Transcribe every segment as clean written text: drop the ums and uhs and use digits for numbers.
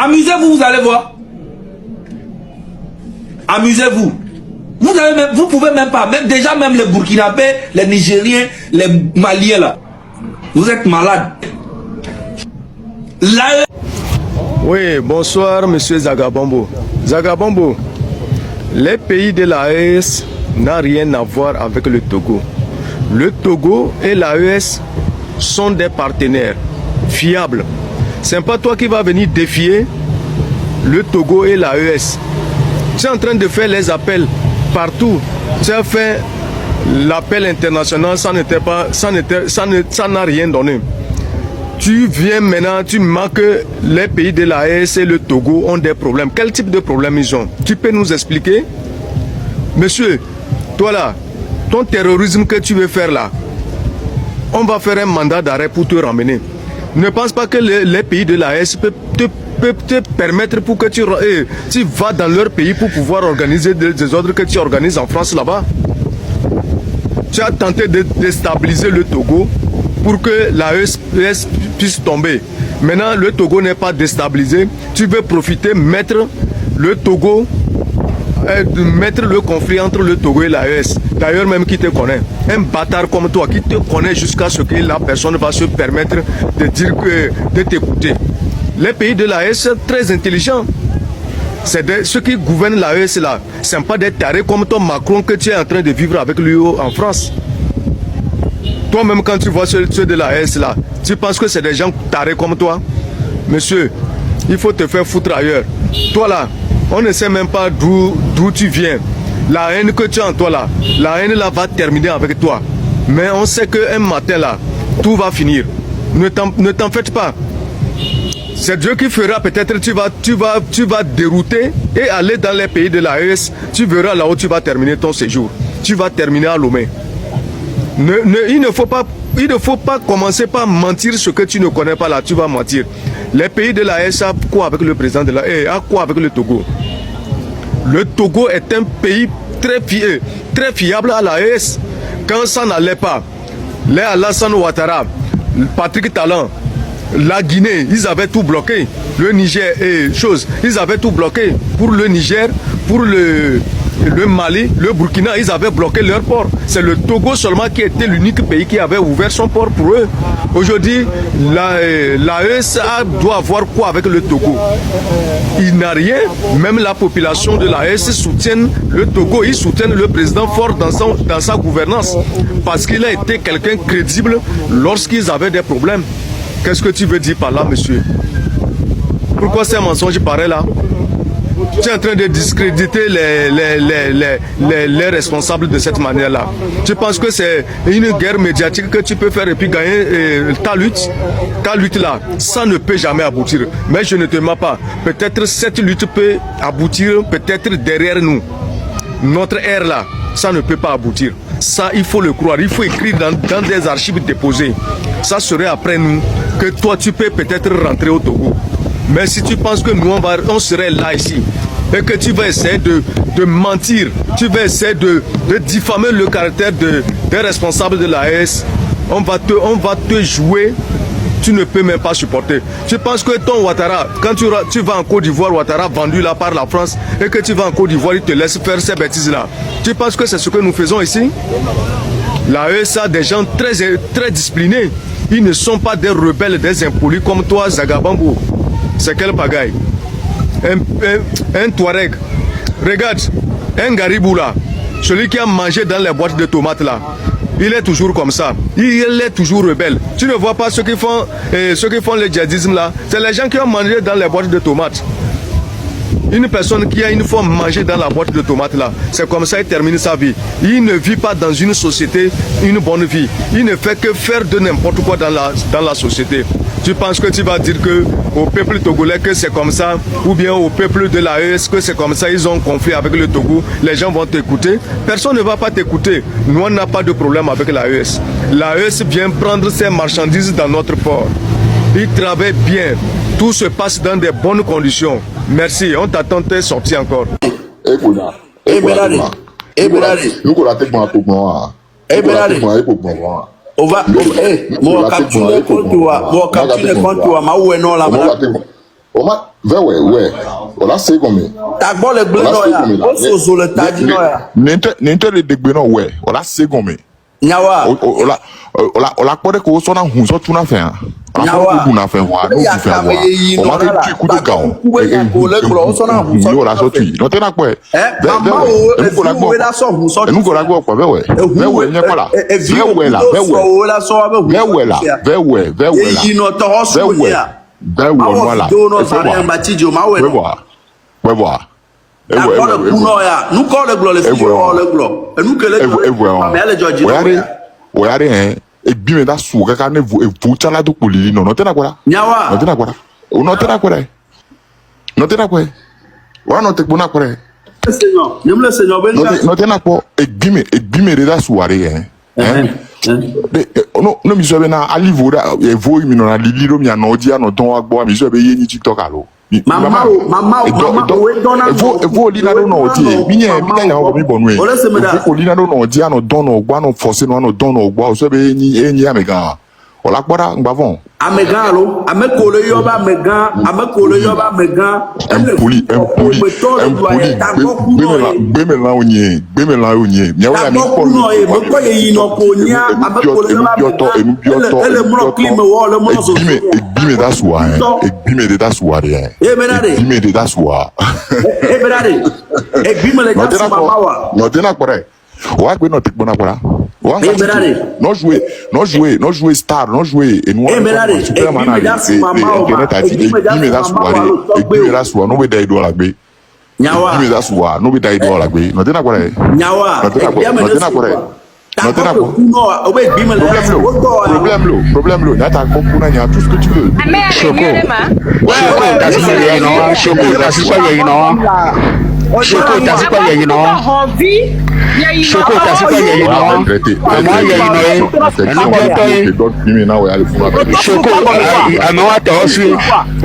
Amusez-vous, vous allez voir. Amusez-vous. Vous pouvez même pas, même déjà même les Burkinabés, les Nigériens, les Maliens là. Vous êtes malades. Là. Oui, bonsoir monsieur Zagabombo. Zagabombo, les pays de l'AES n'ont rien à voir avec le Togo. Le Togo et l'AES sont des partenaires fiables. C'est pas toi qui vas venir défier le Togo et l'AES. Tu es en train de faire les appels partout. Tu as fait l'appel international, ça n'a rien donné. Tu viens maintenant, tu marques que les pays de l'AES et le Togo ont des problèmes. Quel type de problème ils ont? Tu peux nous expliquer? Monsieur, toi là, ton terrorisme que tu veux faire là, on va faire un mandat d'arrêt pour te ramener. Ne pense pas que les pays de l'AES peuvent te permettre pour que tu vas dans leur pays pour pouvoir organiser des ordres que tu organises en France là-bas. Tu as tenté de déstabiliser le Togo pour que l'AES puisse tomber. Maintenant, le Togo n'est pas déstabilisé. Tu veux profiter, mettre le Togo, mettre le conflit entre le Togo et l'AES. D'ailleurs, même qui te connaît. Un bâtard comme toi qui te connaît jusqu'à ce que la personne va se permettre de dire de t'écouter. Les pays de l'AES sont très intelligents. C'est ceux qui gouvernent l'AES là. Ce ne sont pas des tarés comme ton Macron que tu es en train de vivre avec lui en France. Toi-même, quand tu vois ceux de l'AES là, tu penses que c'est des gens tarés comme toi? Monsieur, il faut te faire foutre ailleurs. Toi là, on ne sait même pas d'où tu viens. La haine que tu as en toi là, la haine là va terminer avec toi. Mais on sait qu'un matin là, tout va finir. Ne t'en faites pas. C'est Dieu qui fera, peut-être tu vas dérouter et aller dans les pays de l'AES. Tu verras là où tu vas terminer ton séjour. Tu vas terminer à Lomé. Il ne faut pas commencer par mentir ce que tu ne connais pas là, tu vas mentir. Les pays de l'AES ont quoi avec le président de l'AES, a quoi avec le Togo? Le Togo est un pays très fiable à l'AES. Quand ça n'allait pas, les Alassane Ouattara, Patrick Talon, la Guinée, ils avaient tout bloqué. Le Niger et ils avaient tout bloqué. Pour le Niger, pour le Mali, le Burkina, ils avaient bloqué leur port. C'est le Togo seulement qui était l'unique pays qui avait ouvert son port pour eux. Aujourd'hui, l'AES doit avoir quoi avec le Togo? Il n'a rien. Même la population de l'AES soutient le Togo. Ils soutiennent le président fort dans sa gouvernance. Parce qu'il a été quelqu'un crédible lorsqu'ils avaient des problèmes. Qu'est-ce que tu veux dire par là, monsieur? Pourquoi ces mensonges pareils là? Tu es en train de discréditer les responsables de cette manière-là. Tu penses que c'est une guerre médiatique que tu peux faire et puis gagner ta lutte? Ta lutte-là, ça ne peut jamais aboutir. Mais je ne te mens pas. Peut-être cette lutte peut aboutir, peut-être derrière nous. Notre ère là, ça ne peut pas aboutir. Ça, il faut le croire. Il faut écrire dans des archives déposées. Ça serait après nous que toi, tu peux peut-être rentrer au Togo. Mais si tu penses que nous, on serait là ici, et que tu vas essayer de mentir, tu vas essayer de diffamer le caractère des responsables de l'AES, on va te jouer, tu ne peux même pas supporter. Tu penses que ton Ouattara, quand tu vas en Côte d'Ivoire, Ouattara vendu là par la France, et que tu vas en Côte d'Ivoire, il te laisse faire ces bêtises-là. Tu penses que c'est ce que nous faisons ici? L'AES a des gens très disciplinés. Ils ne sont pas des rebelles, des impolis comme toi, Zagabambo. C'est quel bagaille? Un Touareg. Regarde, un Garibou là, celui qui a mangé dans les boîtes de tomates là, il est toujours comme ça. Il est toujours rebelle. Tu ne vois pas ceux qui font le djihadisme là? C'est les gens qui ont mangé dans les boîtes de tomates. Une personne qui a une fois mangé dans la boîte de tomates là, c'est comme ça qu'il termine sa vie. Il ne vit pas dans une société une bonne vie. Il ne fait que faire de n'importe quoi dans la société. Tu penses que tu vas dire au peuple togolais que c'est comme ça, ou bien au peuple de l'AES que c'est comme ça, ils ont un conflit avec le Togo, les gens vont t'écouter? Personne ne va pas t'écouter. Nous, on n'a pas de problème avec l'AES. L'AES vient prendre ses marchandises dans notre port. Ils travaillent bien. Tout se passe dans de bonnes conditions. Merci, on t'attend tes sorties encore. On va capturer contre toi. Ma où est non là? ouais. On a c'est comme Ta bon le bleu là. On se zo le tadi là. N'inte le degbe non ouais. On a c'est comme Nyawa. On la pode ko so na hun so tu na fe an. Nyawa. On a fait voir, nous faire voir. On va faire tu coup de gao. On la sorti. Non te na quoi. Maman o la so hun so. Nous ko la go quoi ouais. Ouais, n'y a pas là. Ouais là. Ouais là. Yi no to hosu ya. Ben voilà. Ouais voir. Nous quand le glo le glo. Et nous que le hein. Et bien da su ka ne vous chala do kulili no te na kwara. Nyawa. No te na kwara. O no te na kwara. No te na kwara. Wa no te bona kwara. Seigneur, nem le Seigneur ben. No te na ko e bime de da su are hein. No mi so be na alivora e vo mi no na lili mi anodi anodon agbo mi so be ye ni TikTok alo. Mama we dona evo lina no odi mi nya ya ho mi bonu e evo lina no odi anodon no gba no force no anodon no gba o so be enyi amega o la gbara ngbavon amega lo amekole yo ba mega empoli gbeme la onye mi wa mi ko no e mo ko ye yin no ko nya amekole yo ba ele mo klime wo le mo so Bime da suwa bime de da suwa de bime de da suwa benade bime le da suwa mawa no te na kore wa gbe no te bona kora wa non jouer star non jouer et nous superman internet a dit bime da suwa de bime da suwa no be dai do la gbe nyawa bime da suwa no be dai do la gbe no te na kore nyawa no te na kore non te na ko problème lo nata ko kuna nya tout ce que tu veux Choco that's why you know Choco that's why you know Choco that's why you know moi you know Choco amawa to su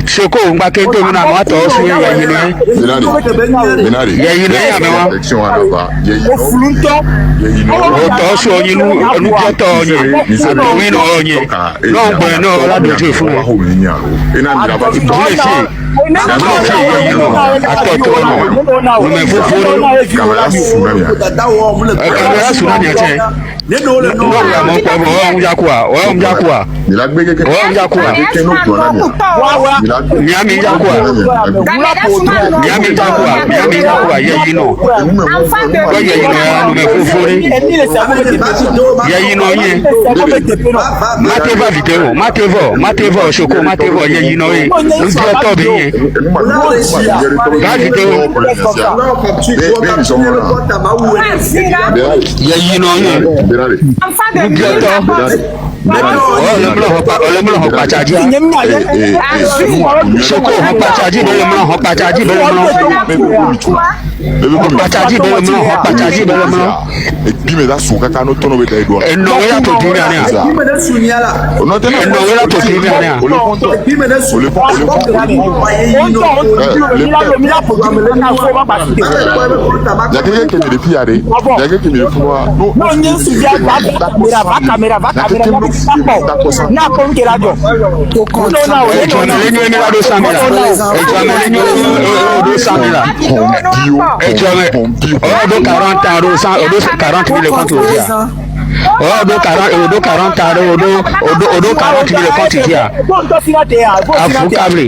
Choco ngba ke to na amawa to su ya you know élection anaba o flunto o to su you know anu to you anu no onye no gbe no la do fun wa ho ni nya ro ina ni ba ti do kamera suna mi ate neno le no o mjakua ni la gbe keke o mjakua ke no do na mi ami mjakua ye yi no ko ye yi no anu me fufuri ye yi no ye matevo Choco matevo ye yi no ye o je to bi ye ye yi no ye Olemlo ho pachaji. Choco ho pachaji ho pachaji e bime da su kaka no tono be dai do no ya to dimi ani bime de sunyala no te no ya to dimi ani bime de Odo 40 000 compte dia. Afukable.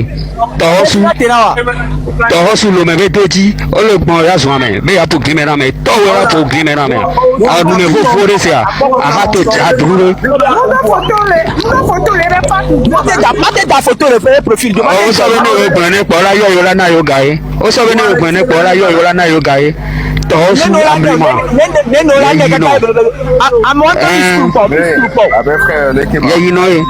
Tohosu lo mebe toji. O le gbon ya so ame. Be ya po gimera me. To we ya po gimera me. Adu me fo fore se a. Aha to aduro. Mate da photo le profil de o so ni o gbon ni pora yo la na yo gaye. O so ni o gbon ni pora yo la na yo gaye. Tohosu amrima. Neno la ne ka I'm want to school for. Avec frère l'équipe. Ye no ye.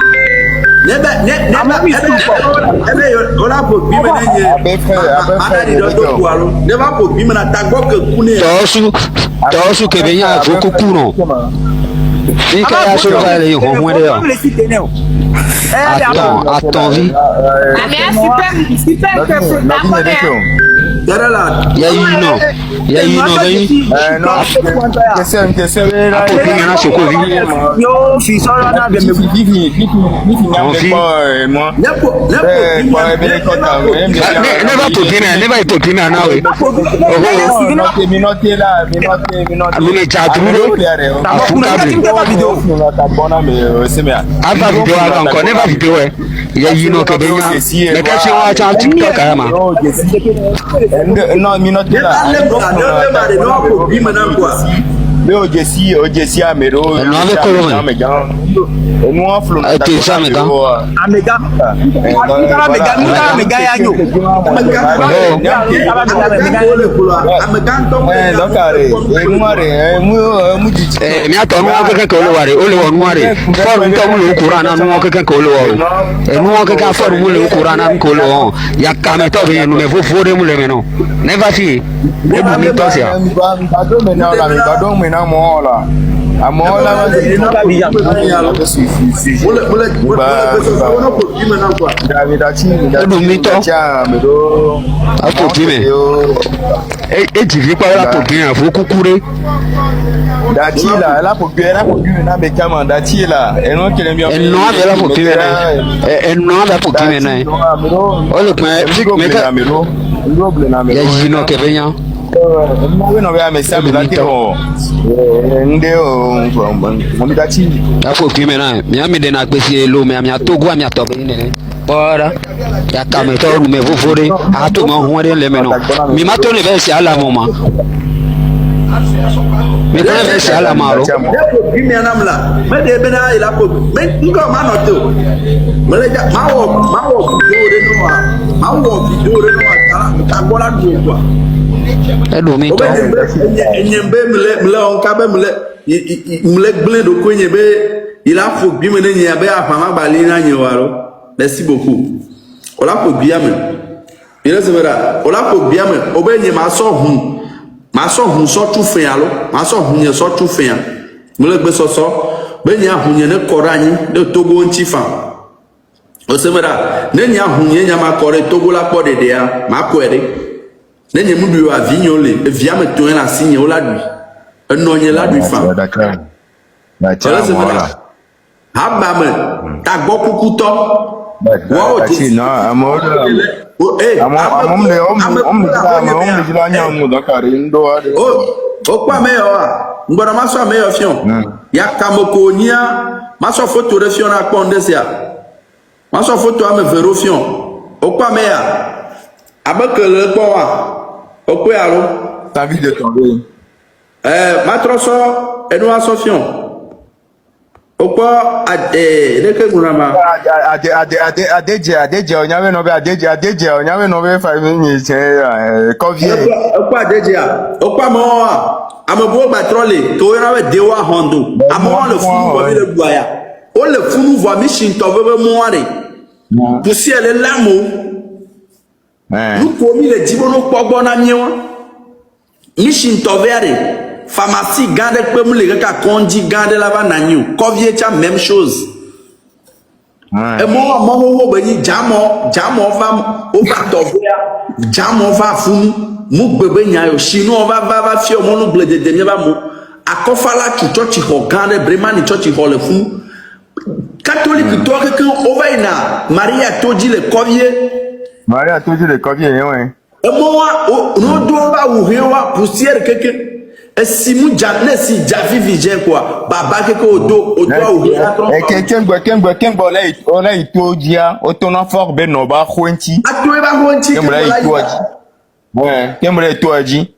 Tohosu ke benya fokuku no. Ika ya so va le ho mo de yo. Attends, vie. Ah mais super Ya yino be. Non, c'est là. Apo mi na soko vi. Yo fi sọ̀rọ̀ na de me moi. Never to dinner now. Minote là. Amine jaduro. Afuka bi. Aba video ala encore never video e. Ya yino ke benya. Me ka se wa cha TikTok ama. Non, minote là. Mais au Jessie Amero, non avec Colombo. Nous en flou. Tu sais mais quand Amega ya yo. mi ato no keke ko lo ware o le won ware for nto mu lo Qur'an no keke ko lo e no keke for mu lo Qur'an ko lo ya ka me to be no me fo fo de mu le me no never see e bu mi to sia Apo kimi na mi ami de na gbesi elo mi ami atogu ami atobe ni ne ora ya ka me to me fofore a to mo ho de le me no mi ma to ne be si ala mo ma mi to ne be si ala ma ro kimi anamla me de be na ila ko me ngo ma no to me le ja ma wo video de no ta gola du kwa edo mi to enyembe mle on ka be mle gble do ko nyebe il a fo bi me ne nya be afama bali na nyewaro merci beaucoup ola ko biame il se verra ola ko biame obenye ma so hu so tu fe alo ma so hu nye so tu fe an mle gbe so be nya hu nye ne koranyi de Togo ntifa o se verra ne nya hu nye nya ma kore Togo la po de ya ma ko ere ne nya mu du avinyo le viame to na sinye ola du enonye la du fa d'accord. Habame, ta goku to. Wow, ti non, amor. Okwa me yo ngbara maso me yo fion. Ya kamoko nia, maso photo de fion na kondesia. Maso photo ame vero fion. Okwa me ya. Abekele po wa. Okwe alo. Ta vie de tomber. Matroso enu aso fion. Okwa neke gunama adeje onyawe no be adeje onyawe no be 5 minutes coffee okwa adeje okwa mo amebo batrole to rawe dewa hondo amo le funu bo le buaya o le funu vo mission to bebe mo are to si ele lamo lu ko mi le jibo no pogbo na miewa mission to vere pharmacie garde pe mu le ka konji garde la ba nanyu covier cha même chose e mo wo be ni jamo va o ba to bia jamo va funu mu gbegbe nya yo sinu va fi o mo nu glede de ba mo akofala ki church ho garde breman church ho le funu catholique to ke over na Maria toji le covier yen e mo wa no do ba wo hewa poussière keke esimu janne si javi vije kwa baba keke odo kengbo la itodia otona fort be no ba khwenti atoe ba khwenti kembre itoji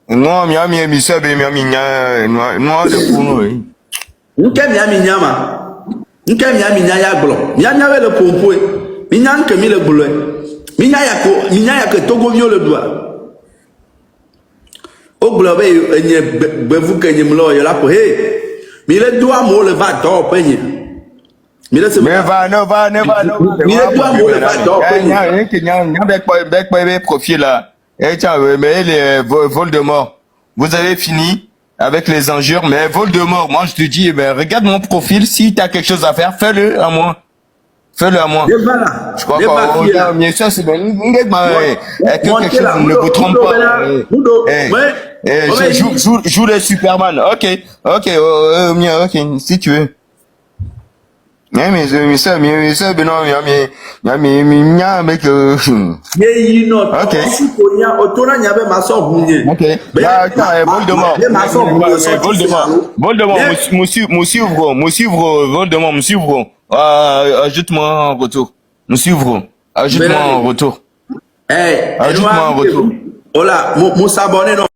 no mi emiso be mi nya no de kunu nke mi nya ya glo mi nya we le pompoe mi nya nke mi le glo mi nya ya ke Togo mi le doa o globe enye bevu kenye mlo yo la ko he mi le doa mo le va do penye mi le se me va no mi le doa mo le va do penye nya be profil là et tiens mais les Voldemort vous avez fini avec les injures mais Voldemort moi je te dis ben regarde mon profil si tu as quelque chose à faire fais-le à moi Fais-le à moi. Je crois que bien sûr, c'est bien. Quelque chose ne vous trompe pas. Joue le Superman. Ok, si tu veux. Mais ça, ben non, Voldemort. Ajoute-moi en retour. Ajoute-moi en retour. Ajoute-moi en retour. Hola, mon s'abonner non.